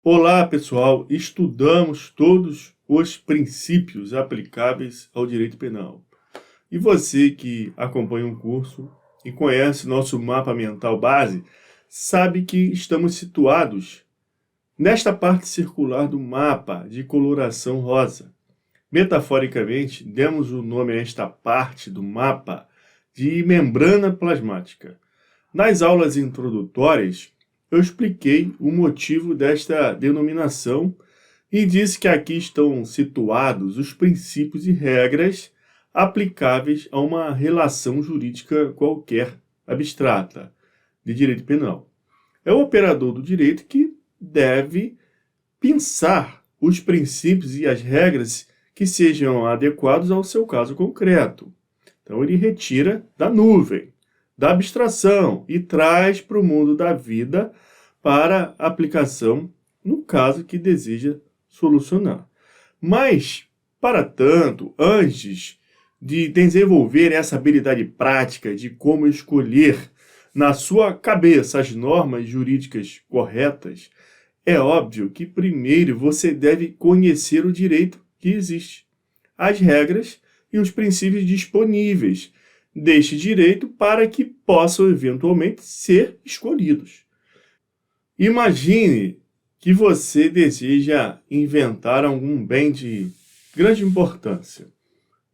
Olá, pessoal! Estudamos todos os princípios aplicáveis ao direito penal. E você que acompanha um curso e conhece nosso mapa mental base, sabe que estamos situados nesta parte circular do mapa de coloração rosa. Metaforicamente, demos o nome a esta parte do mapa de membrana plasmática. Nas aulas introdutórias, eu expliquei o motivo desta denominação e disse que aqui estão situados os princípios e regras aplicáveis a uma relação jurídica qualquer, abstrata, de direito penal. É o operador do direito que deve pensar os princípios e as regras que sejam adequados ao seu caso concreto. Então, ele retira da nuvem, da abstração e traz para o mundo da vida para aplicação no caso que deseja solucionar. Mas, para tanto, antes de desenvolver essa habilidade prática de como escolher na sua cabeça as normas jurídicas corretas, é óbvio que primeiro você deve conhecer o direito que existe, as regras e os princípios disponíveis deste direito para que possam eventualmente ser escolhidos. Imagine que você deseja inventar algum bem de grande importância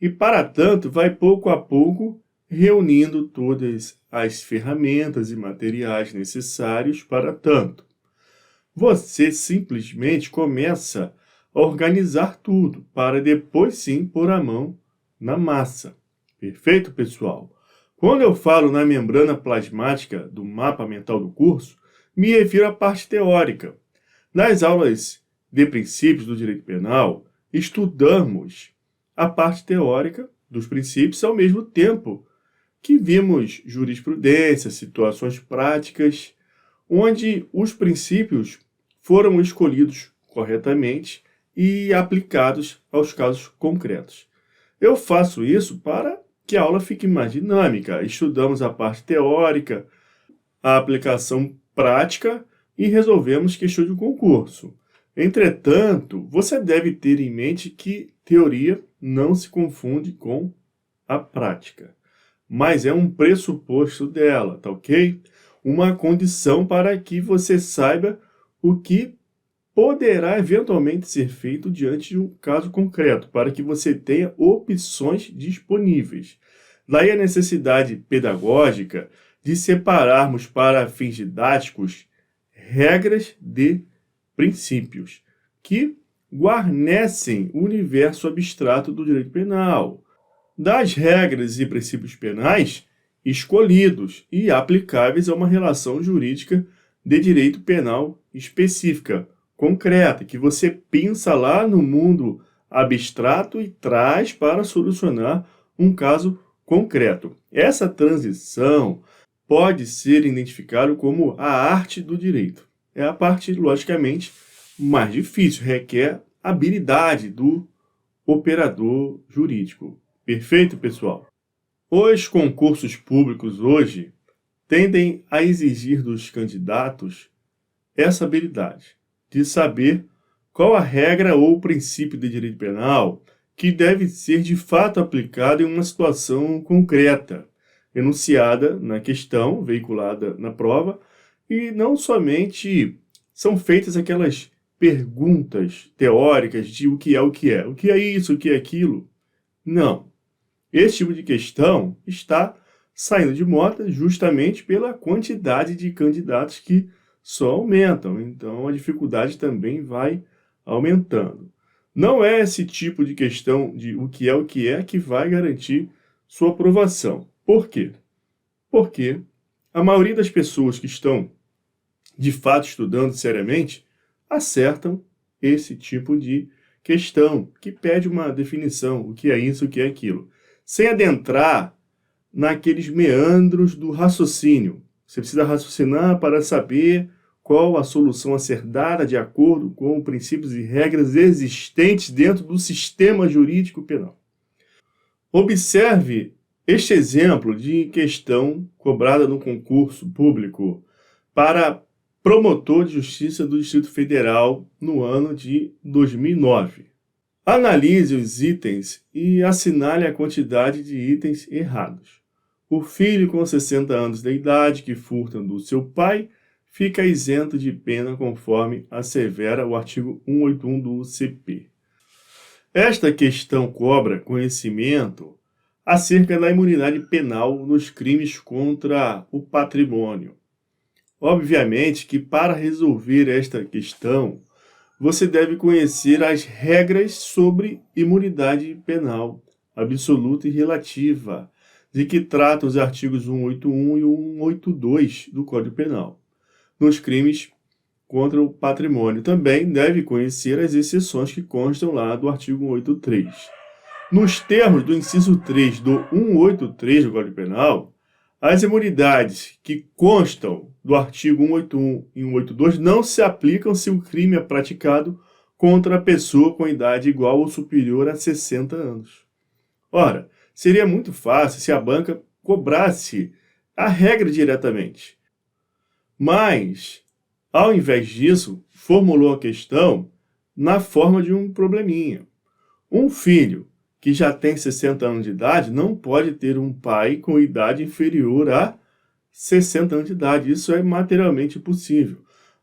e, para tanto, vai pouco a pouco reunindo todas as ferramentas e materiais necessários para tanto. Você simplesmente começa a organizar tudo para depois sim pôr a mão na massa. Perfeito, pessoal? Quando eu falo na membrana plasmática do mapa mental do curso, me refiro à parte teórica. Nas aulas de princípios do direito penal, estudamos a parte teórica dos princípios ao mesmo tempo que vimos jurisprudência, situações práticas, onde os princípios foram escolhidos corretamente e aplicados aos casos concretos. Eu faço isso para que a aula fique mais dinâmica. Estudamos a parte teórica, a aplicação prática e resolvemos questões de concurso. Entretanto, você deve ter em mente que teoria não se confunde com a prática, mas é um pressuposto dela, tá ok? Uma condição para que você saiba o que poderá eventualmente ser feito diante de um caso concreto, para que você tenha opções disponíveis. Daí a necessidade pedagógica de separarmos para fins didáticos regras de princípios que guarnecem o universo abstrato do direito penal, das regras e princípios penais escolhidos e aplicáveis a uma relação jurídica de direito penal específica, concreta, que você pensa lá no mundo abstrato e traz para solucionar um caso concreto. Essa transição pode ser identificada como a arte do direito. É a parte, logicamente, mais difícil, requer habilidade do operador jurídico. Perfeito, pessoal? Os concursos públicos hoje tendem a exigir dos candidatos essa habilidade de saber qual a regra ou princípio de direito penal que deve ser de fato aplicado em uma situação concreta, enunciada na questão, veiculada na prova, e não somente são feitas aquelas perguntas teóricas de o que é isso, o que é aquilo. Não. Esse tipo de questão está saindo de moda justamente pela quantidade de candidatos que só aumentam, então a dificuldade também vai aumentando. Não é esse tipo de questão de o que é que vai garantir sua aprovação. Por quê? Porque a maioria das pessoas que estão de fato estudando seriamente acertam esse tipo de questão, que pede uma definição, o que é isso, o que é aquilo, sem adentrar naqueles meandros do raciocínio. Você precisa raciocinar para saber qual a solução a ser dada de acordo com princípios e regras existentes dentro do sistema jurídico penal. Observe este exemplo de questão cobrada no concurso público para promotor de justiça do Distrito Federal no ano de 2009. Analise os itens e assinale a quantidade de itens errados. O filho com 60 anos de idade que furta do seu pai fica isento de pena conforme assevera o artigo 181 do CP. Esta questão cobra conhecimento acerca da imunidade penal nos crimes contra o patrimônio. Obviamente que para resolver esta questão, você deve conhecer as regras sobre imunidade penal, absoluta e relativa, de que tratam os artigos 181 e 182 do Código Penal, nos crimes contra o patrimônio. Também deve conhecer as exceções que constam lá do artigo 183. Nos termos do inciso 3 do 183 do Código Penal, as imunidades que constam do artigo 181 e 182 não se aplicam se o crime é praticado contra a pessoa com idade igual ou superior a 60 anos. Ora, seria muito fácil se a banca cobrasse a regra diretamente. Mas, ao invés disso, formulou a questão na forma de um probleminha. Um filho que já tem 60 anos de idade não pode ter um pai com idade inferior a 60 anos de idade. Isso é materialmente possível.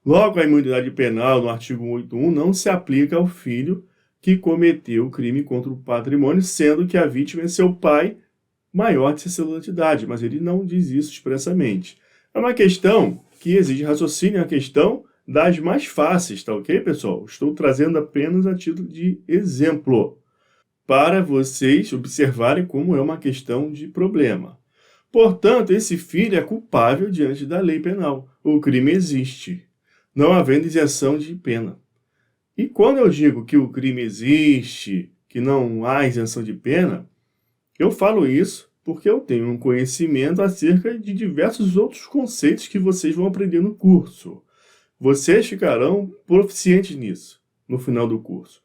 Logo, a imunidade penal no artigo 181 não se aplica ao filho que cometeu o crime contra o patrimônio, sendo que a vítima é seu pai maior de 60 anos de idade, mas ele não diz isso expressamente. É uma questão que exige raciocínio, é uma questão das mais fáceis, tá ok, pessoal? Estou trazendo apenas a título de exemplo, para vocês observarem como é uma questão de problema. Portanto, esse filho é culpável diante da lei penal. O crime existe, não havendo isenção de pena. E quando eu digo que o crime existe, que não há isenção de pena, eu falo isso porque eu tenho um conhecimento acerca de diversos outros conceitos que vocês vão aprender no curso. Vocês ficarão proficientes nisso no final do curso.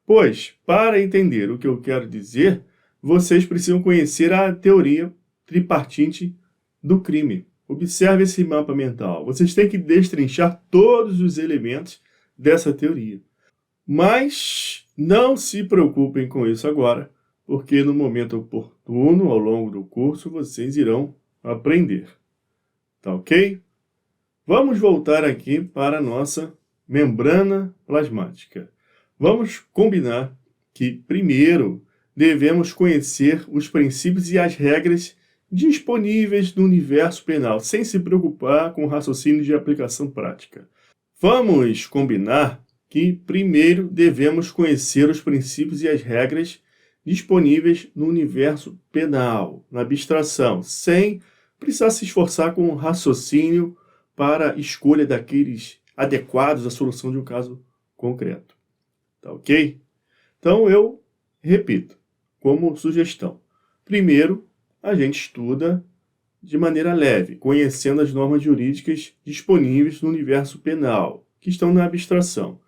Pois, para entender o que eu quero dizer, vocês precisam conhecer a teoria tripartite do crime. Observe esse mapa mental. Vocês têm que destrinchar todos os elementos dessa teoria. Mas não se preocupem com isso agora, porque no momento oportuno, ao longo do curso, vocês irão aprender. Tá ok? Vamos voltar aqui para a nossa membrana plasmática. Vamos combinar que, primeiro, devemos conhecer os princípios e as regras disponíveis no universo penal, sem se preocupar com o raciocínio de aplicação prática. Vamos combinar que, primeiro, devemos conhecer os princípios e as regras disponíveis no universo penal, na abstração, sem precisar se esforçar com o raciocínio para a escolha daqueles adequados à solução de um caso concreto. Tá ok? Então, eu repito, como sugestão. Primeiro, a gente estuda de maneira leve, conhecendo as normas jurídicas disponíveis no universo penal, que estão na abstração.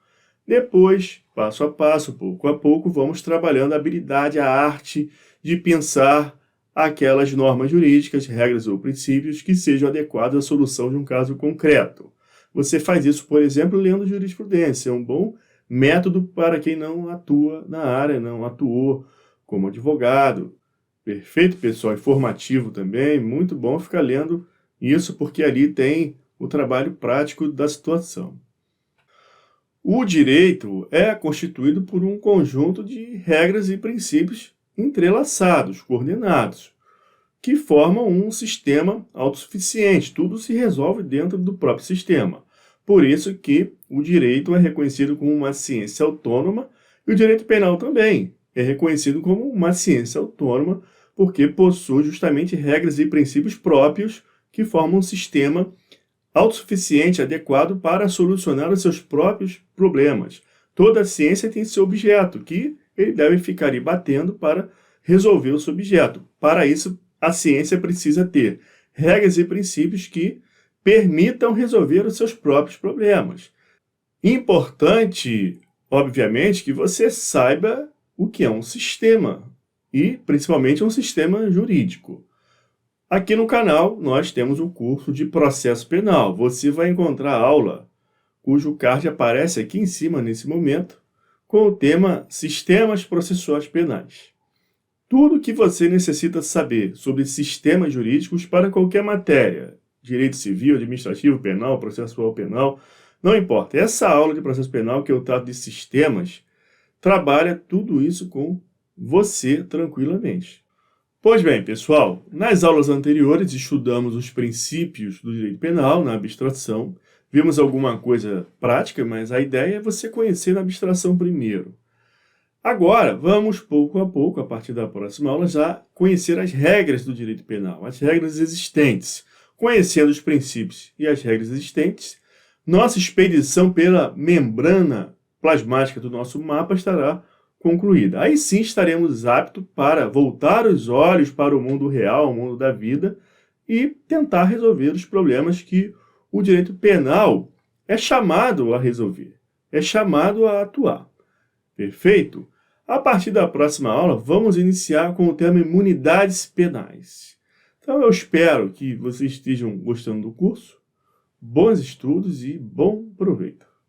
Depois, passo a passo, pouco a pouco, vamos trabalhando a habilidade, a arte de pensar aquelas normas jurídicas, regras ou princípios que sejam adequados à solução de um caso concreto. Você faz isso, por exemplo, lendo jurisprudência. É um bom método para quem não atua na área, não atuou como advogado. Perfeito, pessoal? Informativo também. Muito bom ficar lendo isso, porque ali tem o trabalho prático da situação. O direito é constituído por um conjunto de regras e princípios entrelaçados, coordenados, que formam um sistema autossuficiente. Tudo se resolve dentro do próprio sistema. Por isso que o direito é reconhecido como uma ciência autônoma e o direito penal também é reconhecido como uma ciência autônoma porque possui justamente regras e princípios próprios que formam um sistema autossuficiente, adequado para solucionar os seus próprios problemas. Toda ciência tem seu objeto, que ele deve ficar ali batendo para resolver o seu objeto. Para isso, a ciência precisa ter regras e princípios que permitam resolver os seus próprios problemas. Importante, obviamente, que você saiba o que é um sistema, e principalmente um sistema jurídico. Aqui no canal nós temos o curso de processo penal. Você vai encontrar a aula cujo card aparece aqui em cima nesse momento, com o tema Sistemas Processuais Penais. Tudo o que você necessita saber sobre sistemas jurídicos para qualquer matéria, direito civil, administrativo, penal, processual penal, não importa. Essa aula de processo penal que eu trato de sistemas, trabalha tudo isso com você tranquilamente. Pois bem, pessoal, nas aulas anteriores estudamos os princípios do direito penal na abstração, vimos alguma coisa prática, mas a ideia é você conhecer na abstração primeiro. Agora, vamos pouco a pouco, a partir da próxima aula, já conhecer as regras do direito penal, as regras existentes. Conhecendo os princípios e as regras existentes, nossa expedição pela membrana plasmática do nosso mapa estará concluída. Aí sim estaremos aptos para voltar os olhos para o mundo real, o mundo da vida, e tentar resolver os problemas que o direito penal é chamado a resolver, é chamado a atuar. Perfeito? A partir da próxima aula, vamos iniciar com o tema imunidades penais. Então eu espero que vocês estejam gostando do curso. Bons estudos e bom proveito!